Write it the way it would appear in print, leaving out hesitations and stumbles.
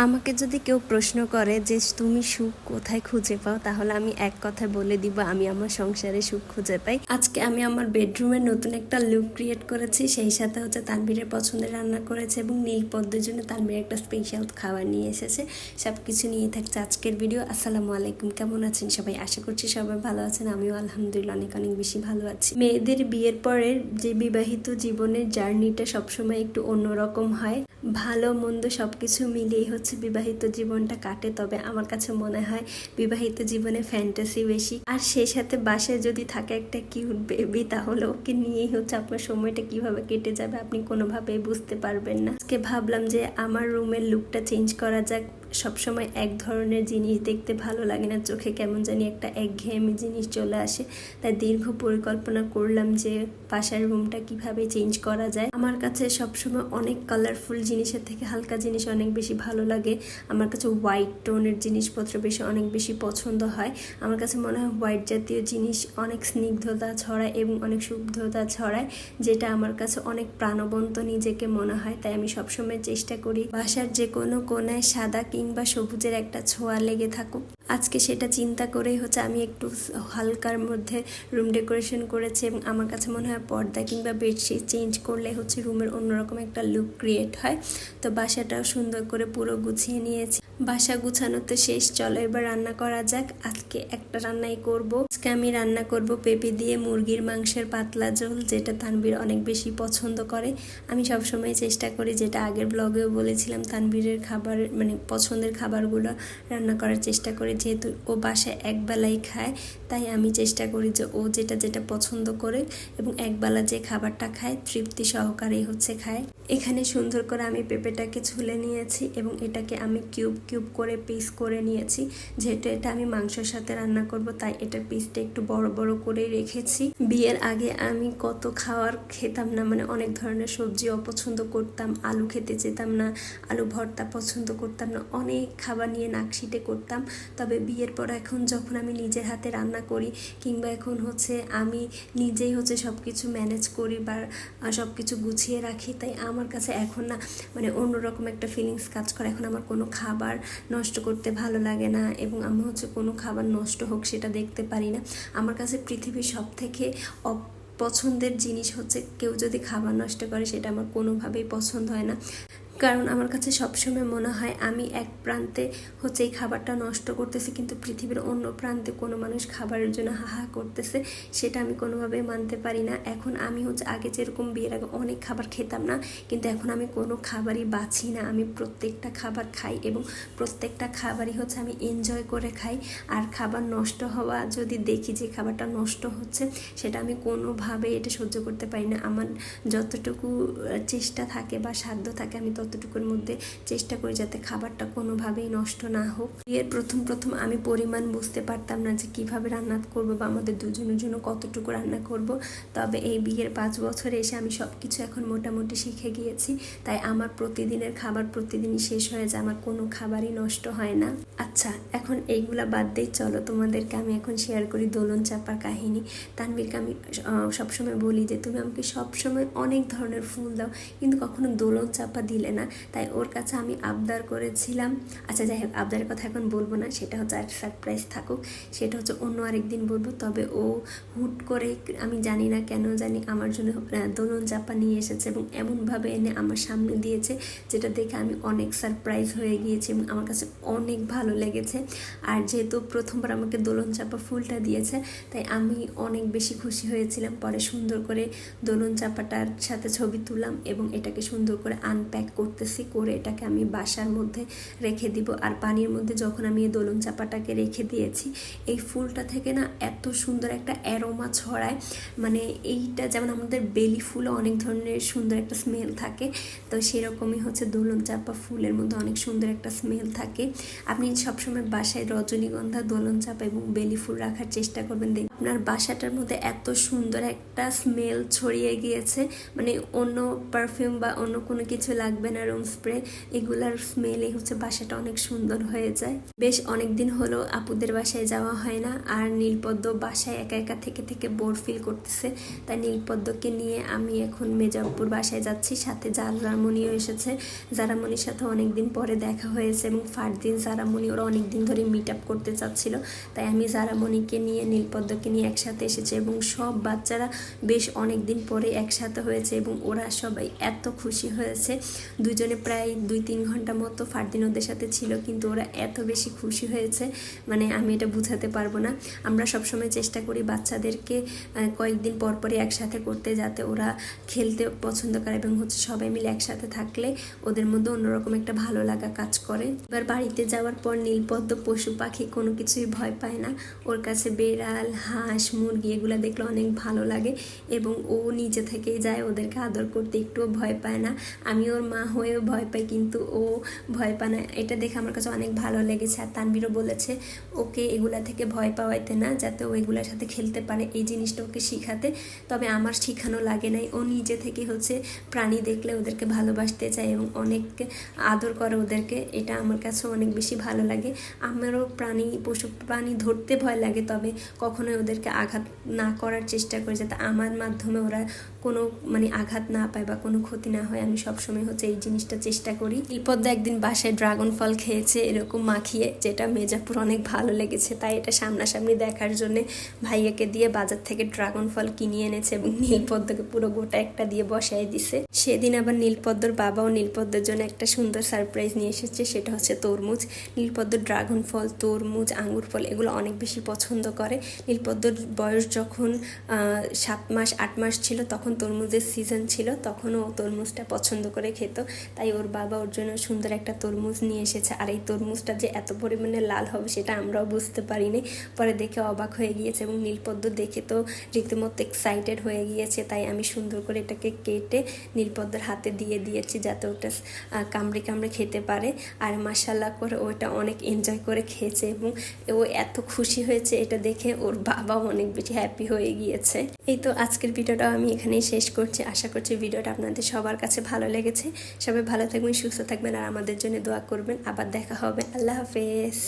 আমাকে যদি কেউ প্রশ্ন করে যে তুমি সুখ কোথায় খুঁজে পাও, তাহলে আমি এক কথায় বলে দিব, আমি আমার সংসারে সুখ খুঁজে পাই। আজকে আমি আমার বেডরুমের নতুন একটা লুক ক্রিয়েট করেছি, সেই সাথে হচ্ছে তানভীরের পছন্দের রান্না করেছে এবং নীলপদ্মের জন্য তানভীর একটা স্পেশাল খাবার নিয়ে এসেছে। সবকিছু নিয়ে থাকছে আজকের ভিডিও। আসসালামু আলাইকুম, কেমন আছেন সবাই? আশা করছি সবাই ভালো আছেন। আমিও আলহামদুলিল্লাহ অনেক অনেক বেশি ভালো আছি। মেয়েদের বিয়ের পরের যে বিবাহিত জীবনের জার্নিটা সবসময় একটু অন্যরকম হয়। ভালো মন্দ সবকিছু মিলিয়ে হচ্ছে বিবাহিত জীবনটা কাটে। তবে আমার কাছে মনে হয় বিবাহিত জীবনে ফ্যান্টাসি বেশি, আর সেই সাথে বাসায় যদি থাকে একটা কিউট বেবি, তাহলে ওকে নিয়েই হচ্ছে আপনার সময়টা কিভাবে কেটে যাবে আপনি কোনোভাবেই বুঝতে পারবেন না। আজকে ভাবলাম যে আমার রুমের লুকটা চেঞ্জ করা যাক। সবসময় এক ধরনের জিনিস দেখতে ভালো লাগে না, চোখে কেমন জানি একটা একঘেয়েমি জিনিস চলে আসে। তাই দীর্ঘ পরিকল্পনা করলাম যে বাসার রুমটা কিভাবে চেঞ্জ করা যায়। আমার কাছে সবসময় অনেক কালারফুল জিনিসের থেকে হালকা জিনিস অনেক বেশি ভালো লাগে। আমার কাছে হোয়াইট টোনের জিনিসপত্র অনেক বেশি পছন্দ হয়। আমার কাছে মনে হয় হোয়াইট জাতীয় জিনিস অনেক স্নিগ্ধতা ছড়ায় এবং অনেক শুদ্ধতা ছড়ায়, যেটা আমার কাছে অনেক প্রাণবন্ত নিজেকে মনে হয়। তাই আমি সবসময় চেষ্টা করি বাসার যে কোনো কোনায় সাদা কিংবা সবুজের একটা ছোঁয়া লেগে থাকুক। আজকে সেটা চিন্তা করেই হচ্ছে আমি একটু হালকার মধ্যে রুম ডেকোরেশন করেছি এবং আমার কাছে মনে হয় পর্দা কিংবা বেডশিট চেঞ্জ করলে হচ্ছে রুমের অন্যরকম একটা লুক ক্রিয়েট হয়। তো বাসাটাও সুন্দর করে পুরো গুছিয়ে নিয়েছি। বাসা গুছানো তো শেষ, চলো এবার রান্না করা যাক। আজকে একটা রান্নাই করব। আজকে আমি রান্না করব পেঁপে দিয়ে মুরগির মাংসের পাতলা ঝোল, যেটা তানভীর অনেক বেশি পছন্দ করে। আমি সবসময় চেষ্টা করি, যেটা আগের ব্লগেও বলেছিলাম, তানভীরের খাবার মানে পছন্দের খাবারগুলো রান্না করার চেষ্টা করি। যেহেতু ও বাসায় একবেলাই খায়, তাই আমি চেষ্টা করি যে ও যেটা যেটা পছন্দ করে এবং একবেলা যে খাবারটা খায় তৃপ্তি সহকারেই হচ্ছে খায়। এখানে সুন্দর করে আমি পেঁপেটাকে ছুলে নিয়েছি এবং এটাকে আমি কিউব কিউব করে পিস করে নিয়েছি। যেহেতু এটা আমি মাংসের সাথে রান্না করব, তাই এটার পিসটা একটু বড় বড় করে রেখেছি। বিয়ের আগে আমি কত খাবার খেতাম না, মানে অনেক ধরনের সবজি অপছন্দ করতাম, আলু খেতে চেতাম না, আলু ভর্তা পছন্দ করতাম না, অনেক খাবার নিয়ে নাকশিটে করতাম। তবে বিয়ের পর এখন যখন আমি নিজের হাতে রান্না করি কিংবা এখন হচ্ছে আমি নিজেই হচ্ছে সব কিছু ম্যানেজ করি বা সব কিছু গুছিয়ে রাখি, তাই আমার কাছে এখন না মানে অন্যরকম একটা ফিলিংস কাজ করে। এখন আমার কোনো খাবার নষ্ট করতে ভালো লাগে না এবং আমি হচ্ছে কোনো খাবার নষ্ট হোক সেটা দেখতে পারি না। আমার কাছে পৃথিবীর সব থেকে পছন্দের জিনিস হচ্ছে কেউ যদি খাবার নষ্ট করে, সেটা আমার কোনোভাবেই পছন্দ হয় না। কারণ আমার কাছে সবসময় মনে হয় আমি এক প্রান্তে হচ্ছে এই খাবারটা নষ্ট করতেছি, কিন্তু পৃথিবীর অন্য প্রান্তে কোনো মানুষ খাবারের জন্য হাহা করতেছে, সেটা আমি কোনোভাবেই মানতে পারি না। এখন আমি হচ্ছে আগে যেরকম বিয়ের আগে অনেক খাবার খেতাম না, কিন্তু এখন আমি কোনো খাবারই বাছি না। আমি প্রত্যেকটা খাবার খাই এবং প্রত্যেকটা খাবারই হচ্ছে আমি এনজয় করে খাই। আর খাবার নষ্ট হওয়া যদি দেখি যে খাবারটা নষ্ট হচ্ছে, সেটা আমি কোনোভাবেই এটা সহ্য করতে পারি না। আমার যতটুকু চেষ্টা থাকে বা সাধ্য থাকে, আমি ততটুকুর মধ্যে চেষ্টা করি যাতে খাবারটা কোনোভাবেই নষ্ট না হোক। বিয়ের প্রথম আমি পরিমাণ বুঝতে পারতাম না যে কিভাবে রান্না করব বা আমাদের দুজনের জন্য কতটুকু রান্না করব। তবে এই বিয়ের 5 বছরে এসে আমি সব কিছু এখন মোটামুটি শিখে গিয়েছি। তাই আমার প্রতিদিনের খাবার প্রতিদিনই শেষ হয়ে যায়, আমার কোনো খাবারই নষ্ট হয় না। আচ্ছা, এখন এইগুলা বাদ দিয়ে চলো তোমাদেরকে আমি এখন শেয়ার করি দোলন চাপার কাহিনী। তানভীরকে আমি সবসময় বলি যে তুমি আমাকে সবসময় অনেক ধরনের ফুল দাও, কিন্তু কখনো দোলন চাপা দিলে না। তাই ওর কাছে আমি আবদার করেছিলাম। আচ্ছা যাই হোক, আবদারের কথা এখন বলবো না, সেটা হচ্ছে আর সারপ্রাইজ থাকুক, সেটা হচ্ছে অন্য আরেকদিন বলবো। তবে ও হুট করে আমি জানি না কেন জানি আমার জন্য দোলন চাপা নিয়ে এসেছে এবং এমনভাবে এনে আমার সামনে দিয়েছে, যেটা দেখে আমি অনেক সারপ্রাইজ হয়ে গিয়েছি এবং আমার কাছে অনেক ভালো লেগেছে। আর যেহেতু প্রথমবার আমাকে দোলন চাপা ফুলটা দিয়েছে, তাই আমি অনেক বেশি খুশি হয়েছিলাম। পরে সুন্দর করে দোলন চাপাটার সাথে ছবি তুললাম এবং এটাকে সুন্দর করে আনপ্যাক করতেছি, করে এটাকে আমি বাসার মধ্যে রেখে দিব। আর পানির মধ্যে যখন আমি এই দোলন চাপাটাকে রেখে দিয়েছি, এই ফুলটা থেকে না এত সুন্দর একটা অ্যারোমা ছড়ায়, মানে এইটা যেমন আমাদের বেলি ফুলও অনেক ধরনের সুন্দর একটা স্মেল থাকে, তো সেরকমই হচ্ছে দোলন চাপা ফুলের মধ্যে অনেক সুন্দর একটা স্মেল থাকে। আপনি সবসময় বাসায় রজনীগন্ধা, দোলন চাপা এবং বেলি ফুল রাখার চেষ্টা করবেন, দেখবেন আপনার বাসাটার মধ্যে এত সুন্দর একটা স্মেল ছড়িয়ে গিয়েছে, মানে অন্য পারফিউম বা অন্য কোনো কিছু লাগবে ল্যাভেন্ডার রুম স্প্রে, এগুলার স্মেলে হচ্ছে বাসাটা অনেক সুন্দর হয়ে যায়। বেশ অনেক দিন হলো আপুদের বাসায় যাওয়া হয় না, আর নীলপদ্ম বাসায় একা একা থেকে থেকে বোর ফিল করতেছে। তাই নীলপদ্মকে নিয়ে আমি এখন মেজাবপুর বাসায় যাচ্ছি, সাথে জারামণিও এসেছে। জারামণির সাথে অনেকদিন পরে দেখা হয়েছে এবং ফারদিন জারামণি ওরা অনেকদিন ধরে মিট আপ করতে চাচ্ছিল, তাই আমি জারামণিকে নিয়ে নীলপদ্মকে নিয়ে একসাথে এসেছি এবং সব বাচ্চারা বেশ অনেক দিন পরে একসাথে হয়েছে এবং ওরা সবাই এত খুশি হয়েছে। দুজনে প্রায় 2-3 ঘন্টা মতো ফারদিন ওদের সাথে ছিল, কিন্তু ওরা এত বেশি খুশি হয়েছে মানে আমি এটা বুঝাতে পারবো না। আমরা সবসময় চেষ্টা করি বাচ্চাদেরকে কয়েকদিন পর পরই একসাথে করতে, যাতে ওরা খেলতে পছন্দ করে এবং হচ্ছে সবাই মিলে একসাথে থাকলে ওদের মধ্যে অন্যরকম একটা ভালো লাগা কাজ করে। এবার বাড়িতে যাওয়ার পর নীলপদ্ম পশু পাখি কোনো কিছুই ভয় পায় না। ওর কাছে বেড়াল, হাঁস, মুরগি এগুলো দেখলে অনেক ভালো লাগে এবং ও নিজে থেকেই যায় ওদেরকে আদর করতে, একটুও ভয় পায় না। আমি ওর মা হয়েও ভয় পাই, কিন্তু ও ভয় পায় না। এটা দেখে আমার কাছে অনেক ভালো লেগেছে। আর তানবীরও বলেছে ওকে এগুলা থেকে ভয় পাওয়াইতে না, যাতে ও এগুলার সাথে খেলতে পারে, এই জিনিসটা ওকে শিখাতে। তবে আমার শিখানো লাগে নাই, ও নিজে থেকে হচ্ছে প্রাণী দেখলে ওদেরকে ভালোবাসতে চায় এবং অনেক আদর করে ওদেরকে। এটা আমার কাছে অনেক বেশি ভালো লাগে। আমারও পশু প্রাণী ধরতে ভয় লাগে, তবে কখনোই ওদেরকে আঘাত না করার চেষ্টা করি, যাতে আমার মাধ্যমে ওরা কোনো আঘাত না পায় বা কোনো ক্ষতি না হয়। আমি সবসময় হচ্ছে এই জিনিসটা চেষ্টা করি। নীলপদ্মা একদিন বাসায় ড্রাগন ফল খেয়েছে এরকম মাখিয়ে, যেটা মেজাপুর অনেক ভালো লেগেছে, তাই এটা সামনাসামনি দেখার জন্য ভাইয়াকে দিয়ে বাজার থেকে ড্রাগন ফল কিনে এনেছে এবং নীলপদ্মকে পুরো গোটা একটা দিয়ে বসাই দিছে। সেদিন আবার নীলপদ্মর বাবাও নীলপদ্মর জন্য একটা সুন্দর সারপ্রাইজ নিয়ে এসেছে, সেটা হচ্ছে তরমুজ। নীলপদ্ম ড্রাগন ফল, তরমুজ, আঙ্গুর ফল এগুলো অনেক বেশি পছন্দ করে। নীলপদ্মর বয়স যখন 7 মাস 8 মাস ছিল, তখন তরমুজের সিজন ছিল, তখনও তরমুজটা পছন্দ করে খেত। তাই ওর বাবা ওর জন্য সুন্দর একটা তরমুজ নিয়ে এসেছে। আর এই তরমুজটা যে এত পরিমাণে লাল হবে সেটা আমরাও বুঝতে পারিনি, পরে দেখে অবাক হয়ে গিয়েছে এবং নীলপদ্ম দেখে তো রীতিমতো এক্সাইটেড হয়ে গিয়েছে। তাই আমি সুন্দর করে এটাকে কেটে নীলপদ্মর হাতে দিয়ে দিয়েছি, যাতে ওটা কামড়ে কামড়ে খেতে পারে। আর মাশাআল্লাহ করে ওটা অনেক এনজয় করে খেয়েছে এবং ও এত খুশি হয়েছে এটা দেখে, ওর বাবাও অনেক বেশি হ্যাপি হয়ে গিয়েছে। এই তো আজকের ভিডিওটা আমি এখানেই শেষ করছি। আশা করছি ভিডিওটা আপনাদের সবার কাছে ভালো লেগেছে। সবাই ভালো থাকবেন, সুস্থ থাকবেন আর আমাদের জন্য দোয়া করবেন। আবার দেখা হবে। আল্লাহ হাফেজ।